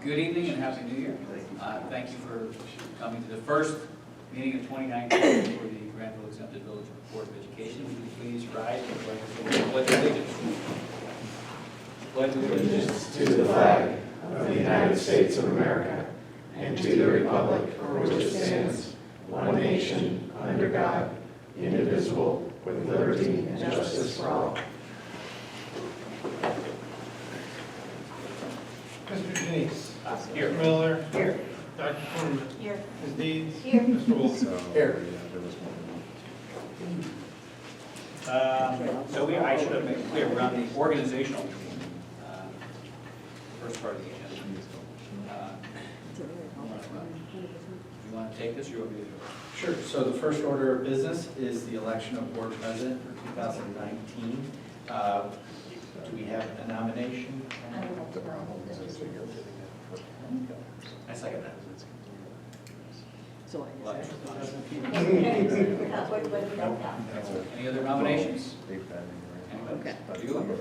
Good evening and Happy New Year. Thank you for coming to the first meeting of 2019 for the Granville Exempted Village Board of Education. Would you please rise and pledge allegiance? Pledge allegiance To the flag of the United States of America and to the republic for which it stands, one nation, under God, indivisible, with liberty and justice for all. Mr. Janice. Here. Mr. Miller. Here. Dr. Cornman. Here. Ms. Deeds. Here. Mr. Wolf. Here. So I should have made it clear, we're on the organizational, first part of the agenda. You want to take this, or you want me to do it? Sure. So the first order of business is the election of board president for 2019. Do we have a nomination? I second that. So Any other nominations? Okay. You?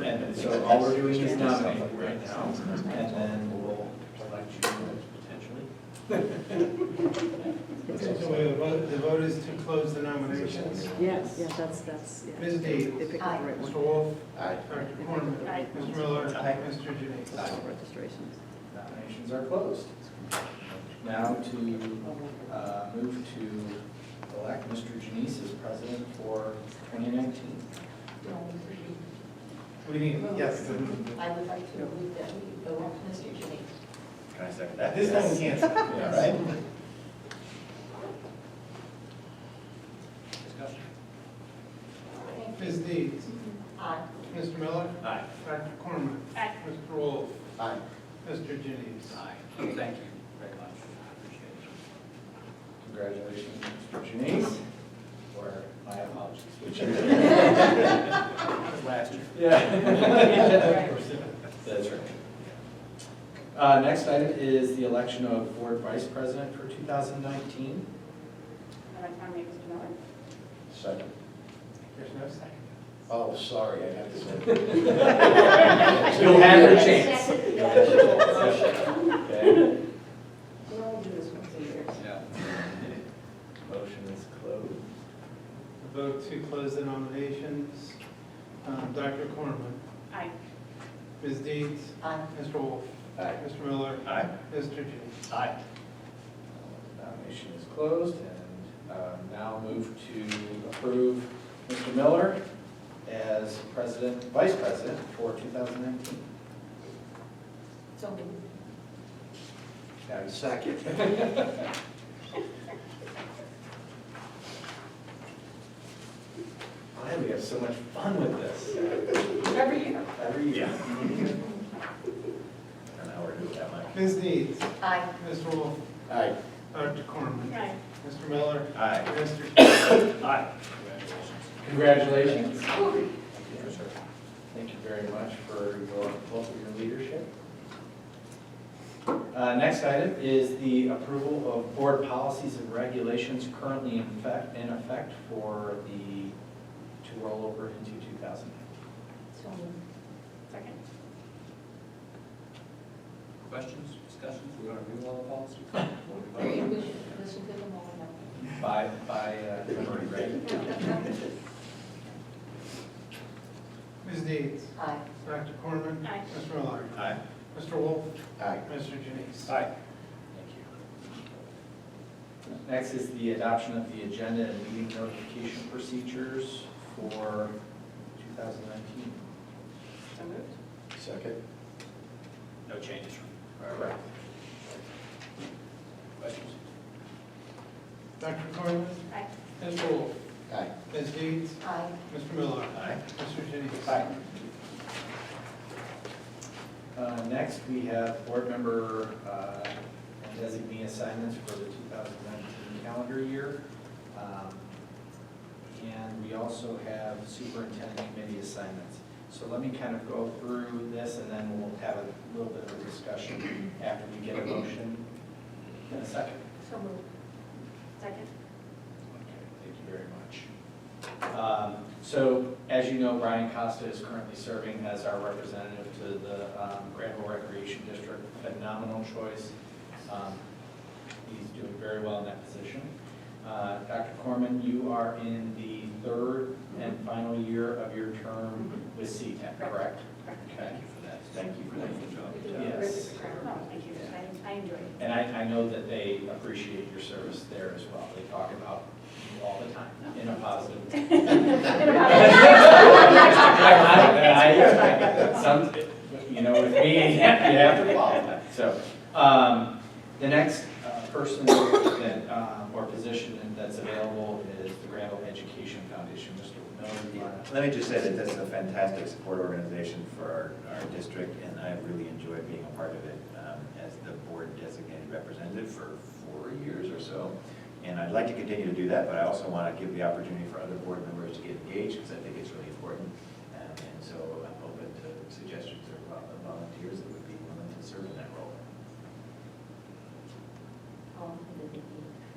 And so all we're doing is nominating right now, and then we'll elect you potentially. So the vote is to close the nominations. Yes, that's, yeah. Ms. Deeds. They picked the right Mr. one. Wolf. Aye. Dr. Cornman. Aye. Mr. Miller. Aye. Mr. Janice. Registrations. Nominations are closed. Now to move to elect Mr. Janice as president for 2019. What do you mean? Yes. I would like to move that we elect Mr. Janice. Can I second that? This time we can't. Yeah, right? Discussion? Ms. Deeds. Aye. Mr. Miller. Aye. Dr. Cornman. Aye. Mr. Wolf. Aye. Mr. Janice. Aye. Thank you very much. Appreciate it. Congratulations, Mr. Janice. Or my apologies. Which Last year. Yeah. That's right. Next item is the election of board vice president for 2019. I'd like to nominate Mr. Miller. Second. There's no second. Oh, sorry, I have to say. You'll have your chance. Second. Okay. We'll all do this once a year. Yeah. Motion is closed. Vote to close the nominations. Dr. Cornman. Aye. Ms. Deeds. Aye. Mr. Wolf. Aye. Mr. Miller. Aye. Mr. Janice. Aye. Nomination is closed, and now move to approve Mr. Miller as president, vice president for 2019. So moved. Second. Why we have so much fun with this? Every year. Every year. An hour to do that, Mike. Ms. Deeds. Aye. Mr. Wolf. Aye. Dr. Cornman. Aye. Mr. Miller. Aye. Mr. Janice. Aye. Congratulations. Thank you very much for both of your leadership. Next item is the approval of board policies and regulations currently in effect for to roll over into 2019. So moved. Second. Questions, discussions? We want to review all the policies? Maybe we should listen to them all now. By memory, right? Ms. Deeds. Aye. Dr. Cornman. Aye. Mr. Miller. Aye. Mr. Wolf. Aye. Mr. Janice. Aye. Thank you. Next is the adoption of the agenda and meeting notification procedures for 2019. So moved. Second. No changes from. Correct. Questions? Dr. Cornman. Aye. Mr. Wolf. Aye. Ms. Deeds. Aye. Mr. Miller. Aye. Mr. Janice. Aye. Next, we have board member and designee assignments for the 2019 calendar year. And we also have superintendent committee assignments. So let me kind of go through this, and then we'll have a little bit of a discussion after we get a motion in a second. So moved. Second. Okay, thank you very much. So, as you know, Brian Costa is currently serving as our representative to the Granville Recreation District. Phenomenal choice. He's doing very well in that position. Dr. Corman, you are in the third and final year of your term with CTEC, correct? Okay. Thank you for that. Thank you for that good job. Yes. No, thank you. I enjoy it. And I know that they appreciate your service there as well. They talk about you all the time in a positive way. Some, you know, with me, you have to qualify. So, the next person that, or position that's available is the Granville Education Foundation. Mr. Miller, do you wanna- Let me just say that this is a fantastic support organization for our district, and I really enjoy being a part of it as the board designated representative for 4 years or so. And I'd like to continue to do that, but I also want to give the opportunity for other board members to get engaged, because I think it's really important. And so I'm open to suggestions or volunteers that would be willing to serve in that role.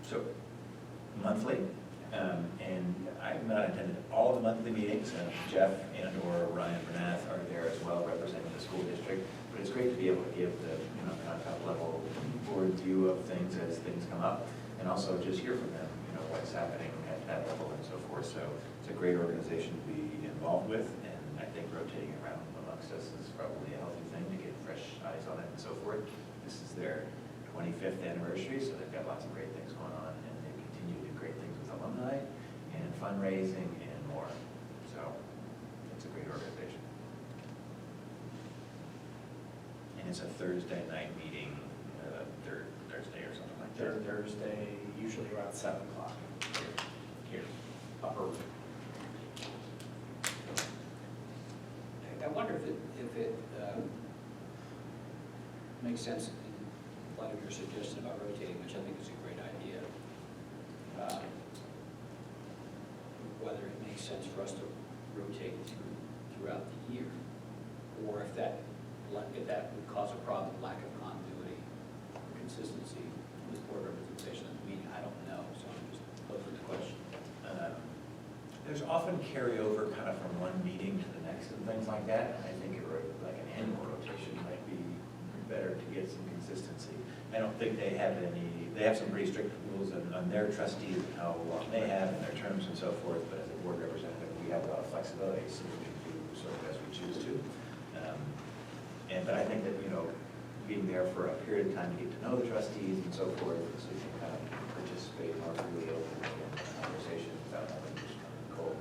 So, monthly, and I've not attended all of the monthly meetings. Jeff and or Ryan Bernath are there as well, representing the school district. But it's great to be able to give the kind of top level board view of things as things come up, and also just hear from them, what's happening at that level and so forth. So it's a great organization to be involved with, and I think rotating around amongst us is probably a healthy thing to get fresh eyes on it and so forth. This is their 25th anniversary, so they've got lots of great things going on, and they continue to do great things with alumni and fundraising and more. So it's a great organization. And it's a Thursday night meeting, third Thursday or something like that. Third Thursday, usually around 7 o'clock. Here, upper room. I wonder if it makes sense in light of your suggestion about rotating, which I think is a great idea. Whether it makes sense for us to rotate throughout the year, or if that would cause a problem, lack of continuity or consistency with board representation at the meeting. I don't know, so I'm just posing the question. There's often carryover kind of from one meeting to the next and things like that. And I think like an annual rotation might be better to get some consistency. I don't think they have some pretty strict rules on their trustees and how long they have and their terms and so forth, but as a board representative, we have a lot of flexibility, so we can do sort of as we choose to. But I think that, being there for a period of time to get to know the trustees and so forth, so you can kind of participate more freely openly in conversations without having to just come in cold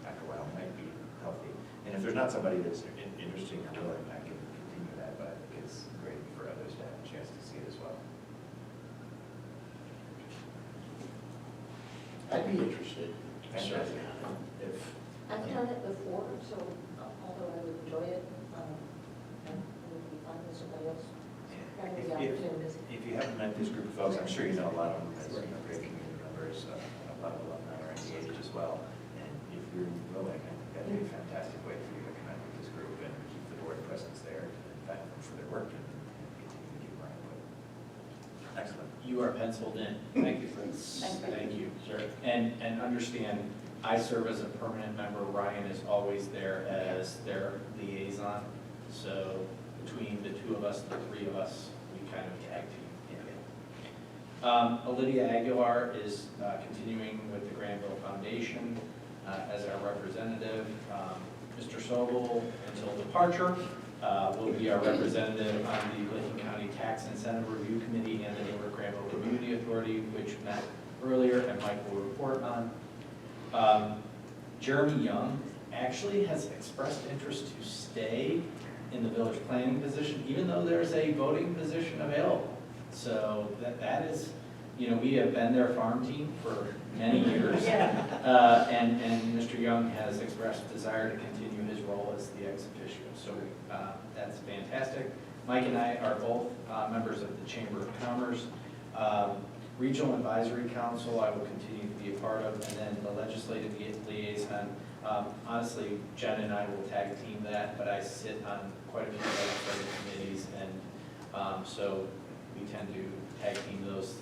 after a while might be healthy. And if there's not somebody that's interesting or willing, I can continue that, but I think it's great for others to have a chance to see it as well. I'd be interested. Fantastic. If I've done it before, so although I would enjoy it, it would be fun with somebody else. What are the opportunities? If you haven't met this group of folks, I'm sure you know a lot of them as great community members, a lot of alumni are engaged as well. And if you're willing, I think that'd be a fantastic way for you to connect with this group and keep the board presence there, and thank them for their work and continue to keep our input. Excellent. you are penciled in. Thank you for Thank you, sir. And understand, I serve as a permanent member. Ryan is always there as their liaison. So between the two of us, the three of us, we kind of tag team. Olivia Aguilar is continuing with the Granville Foundation as our representative. Mr. Sobel, until departure, will be our representative on the Licking County Tax Incentive Review Committee and the Neighborhood Granville Community Authority, which met earlier and Mike will report on. Jeremy Young actually has expressed interest to stay in the village planning position, even though there's a voting position available. So that is, you know, we have been their farm team for many years. And Mr. Young has expressed desire to continue his role as the ex officio. So that's fantastic. Mike and I are both members of the Chamber of Commerce. Regional Advisory Council I will continue to be a part of, and then the legislative liaison. Honestly, Jen and I will tag team that, but I sit on quite a few legislative committees, and so we tend to tag team those.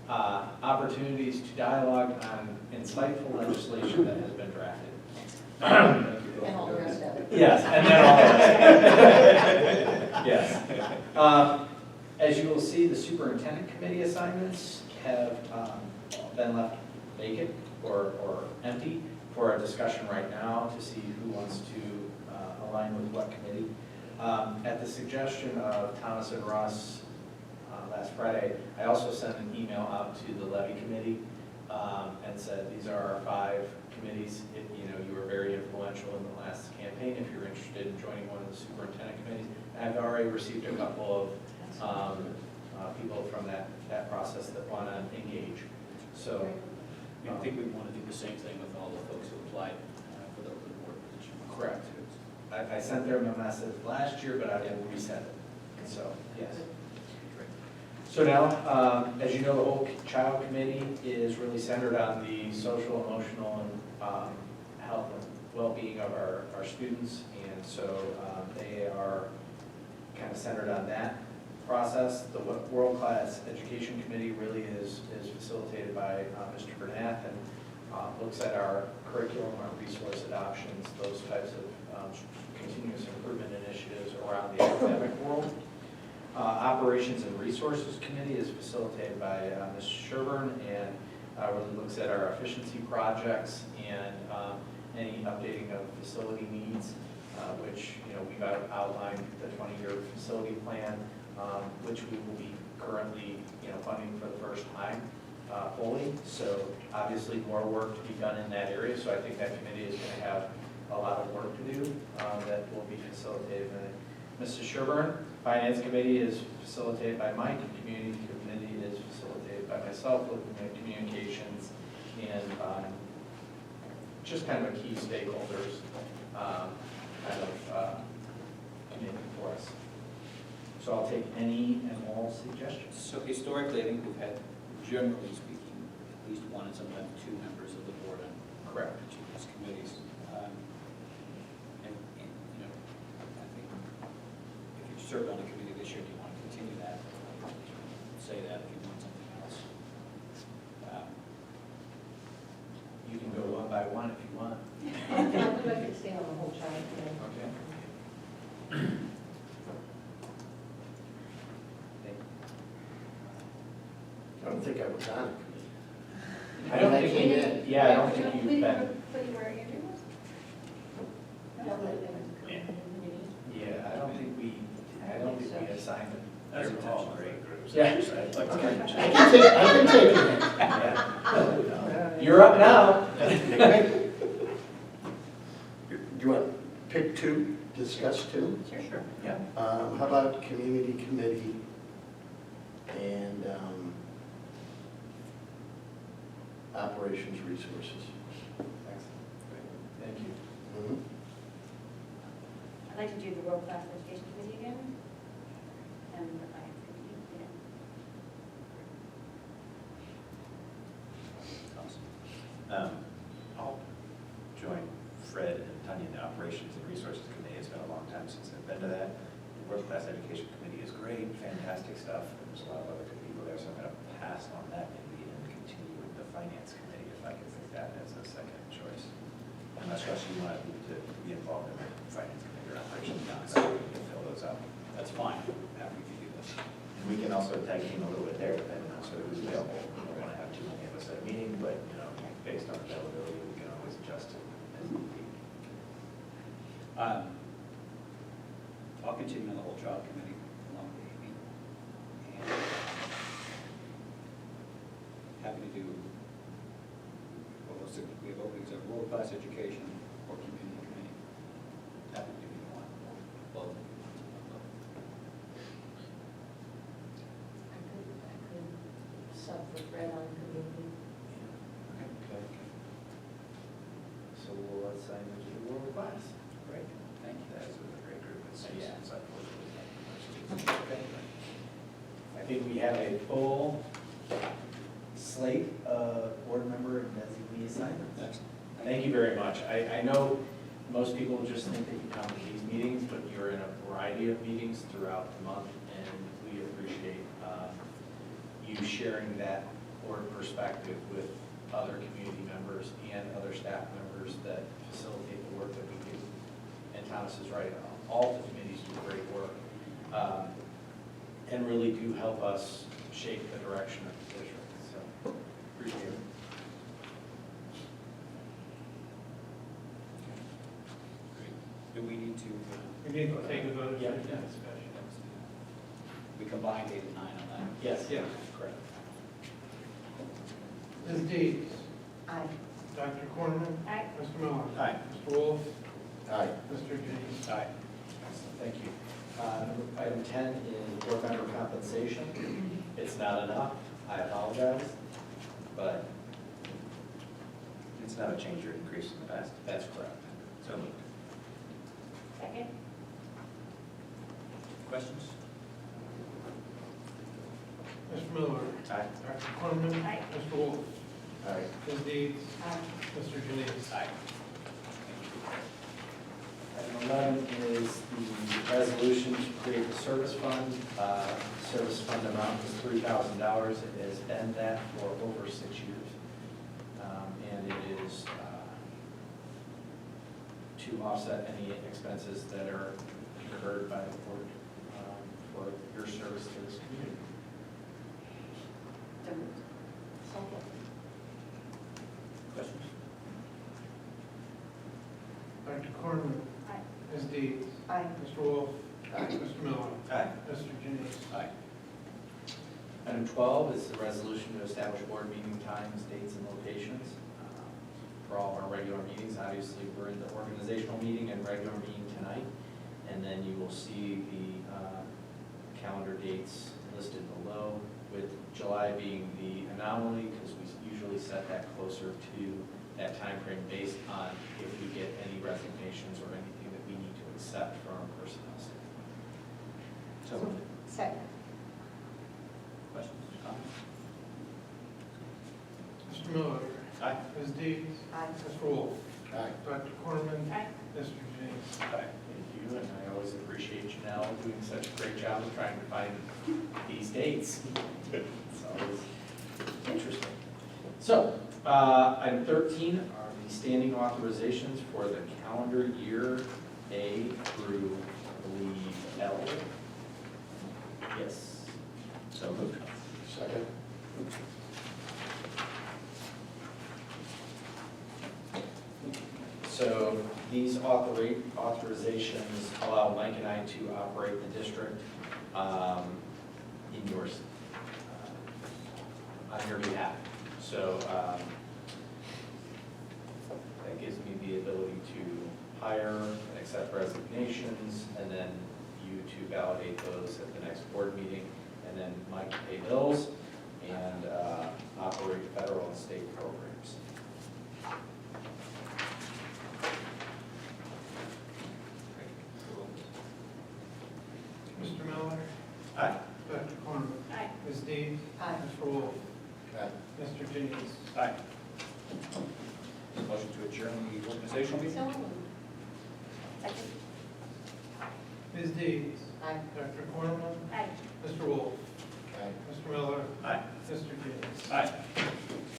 opportunities to dialogue on insightful legislation that has been drafted. And all the rest of it. Yes, and then all of it. Yes. As you will see, the superintendent committee assignments have been left vacant or empty for a discussion right now to see who wants to align with what committee. At the suggestion of Thomas and Russ last Friday, I also sent an email out to the levy committee and said, these are our 5 committees. If, you were very influential in the last campaign. If you're interested in joining one of the superintendent committees, I've already received a couple of people from that process that want to engage. So I think we want to do the same thing with all the folks who applied for the board position. Correct. I sent them a message last year, but I will resend it. So, yes. So now, as you know, the whole child committee is really centered on the social, emotional, and health and well-being of our students. And so they are kind of centered on that process. The World-Class Education Committee really is facilitated by Mr. Bernath and looks at our curriculum, our resource adoptions, those types of continuous improvement initiatives around the academic world. Operations and Resources Committee is facilitated by Ms. Sherburne and really looks at our efficiency projects and any updating of facility needs, which we've outlined the 20-year facility plan, which we will be currently funding for the first time fully. So obviously more work to be done in that area. So I think that committee is going to have a lot of work to do that will be facilitated. Mrs. Sherburne, Finance Committee is facilitated by Mike, and Community Committee is facilitated by myself, looking at communications and just kind of a key stakeholders committee for us. So I'll take any and all suggestions. So historically, I think we've had, generally speaking, at least 1 and sometimes 2 members of the board on Correct. each of these committees. I think if you've served on a committee this year, do you want to continue that? Say that if you want something else. You can go one by one if you want. I would like to stay on the whole child thing. Okay. I don't think I was on it. I don't When think came you in. Yeah, I don't think you've been. But you were Andrew? That would have been a Yeah. committee. Yeah, I don't think we assigned them. Those are all great groups. Yeah. I'd like to I can take it. Yeah. You're up now. Do you want to pick 2, discuss 2? Sure. Yeah. How about community committee and operations resources? Excellent. Thank you. Mhm. I'd like to do the World Class Education Committee again, and the Finance Committee again. I'll join Fred and Tanya in the Operations and Resources Committee. It's been a long time since I've been to that. The World Class Education Committee is great, fantastic stuff. There's a lot of other good people there, so I'm going to pass on that maybe and continue with the Finance Committee if I can pick that as a second choice. Unless Russ, you want to be involved in the Finance Committee or Operations, so we can fill those up. That's fine. Happy to do this. And we can also tag team a little bit there, depending on sort of who's available. We don't want to have too many of us at a meeting, but, based on availability, we can always adjust it as need be. I'll continue on the whole child committee along with Amy. And happy to do, we have openings at world-class education or community committee. Happy to do either one. Both. I could sub for Fred on community. Okay. So we'll assign them to the World Class. Great, thank you. That is a great group. It's Yeah. it's unfortunately. I think we have a full slate of board member and designee assignments. Excellent. Thank you very much. I know most people just think that you come to these meetings, but you're in a variety of meetings throughout the month, and we appreciate you sharing that board perspective with other community members and other staff members that facilitate the work that we do. And Thomas is right, all the committees do great work, and really do help us shape the direction of the district, so appreciate it. Do we need to? We need to take a vote. Yeah. We combined 8 and 9 on that. Yes, yes, correct. Ms. Deeds? Aye. Dr. Cornman? Aye. Mr. Miller? Aye. Mr. Wolf? Aye. Mr. Jennings? Aye. Thank you. Item 10 is board member compensation. It's not enough, I apologize, but It's not a change or increase in the past. that's correct. So moved. Second? Questions? Mr. Miller? Aye. Dr. Cornman? Aye. Mr. Wolf? Aye. Ms. Deeds? Aye. Mr. Jennings? Aye. Item 11 is the resolution to create the service fund. Service fund amount is $3,000. It has been that for over 6 years. And it is to offset any expenses that are incurred by the board for your service to this community. So moved. Second. Questions? Dr. Cornman? Aye. Ms. Deeds? Aye. Mr. Wolf? Aye. Mr. Miller? Aye. Mr. Jennings? Aye. Item 12 is the resolution to establish board meeting times, dates, and locations for all of our regular meetings. Obviously, we're in the organizational meeting and regular meeting tonight, and then you will see the calendar dates listed below, with July being the anomaly, because we usually set that closer to that time frame based on if we get any resignations or anything that we need to accept from our personnel staff. So moved. Second. Questions? Comments? Mr. Miller? Aye. Ms. Deeds? Aye. Mr. Wolf? Aye. Dr. Cornman? Aye. Mr. Jennings? Thank you, and I always appreciate you now doing such a great job of trying to find these dates. It's always interesting. So, item 13 are the standing authorizations for the calendar year A through, I believe, L. Yes. So moved. Second. So these authorizations allow Mike and I to operate the district in yours, on your behalf. So that gives me the ability to hire and accept resignations, and then you to validate those at the next board meeting, and then Mike to pay bills and operate federal and state programs. Mr. Miller? Aye. Dr. Cornman? Aye. Ms. Deeds? Aye. Mr. Wolf? Aye. Mr. Jennings? Aye. Motion to adjourn the organizational meeting? So moved. Second? Ms. Deeds? Aye. Dr. Cornman? Aye. Mr. Wolf? Aye. Mr. Miller? Aye. Mr. Jennings? Aye.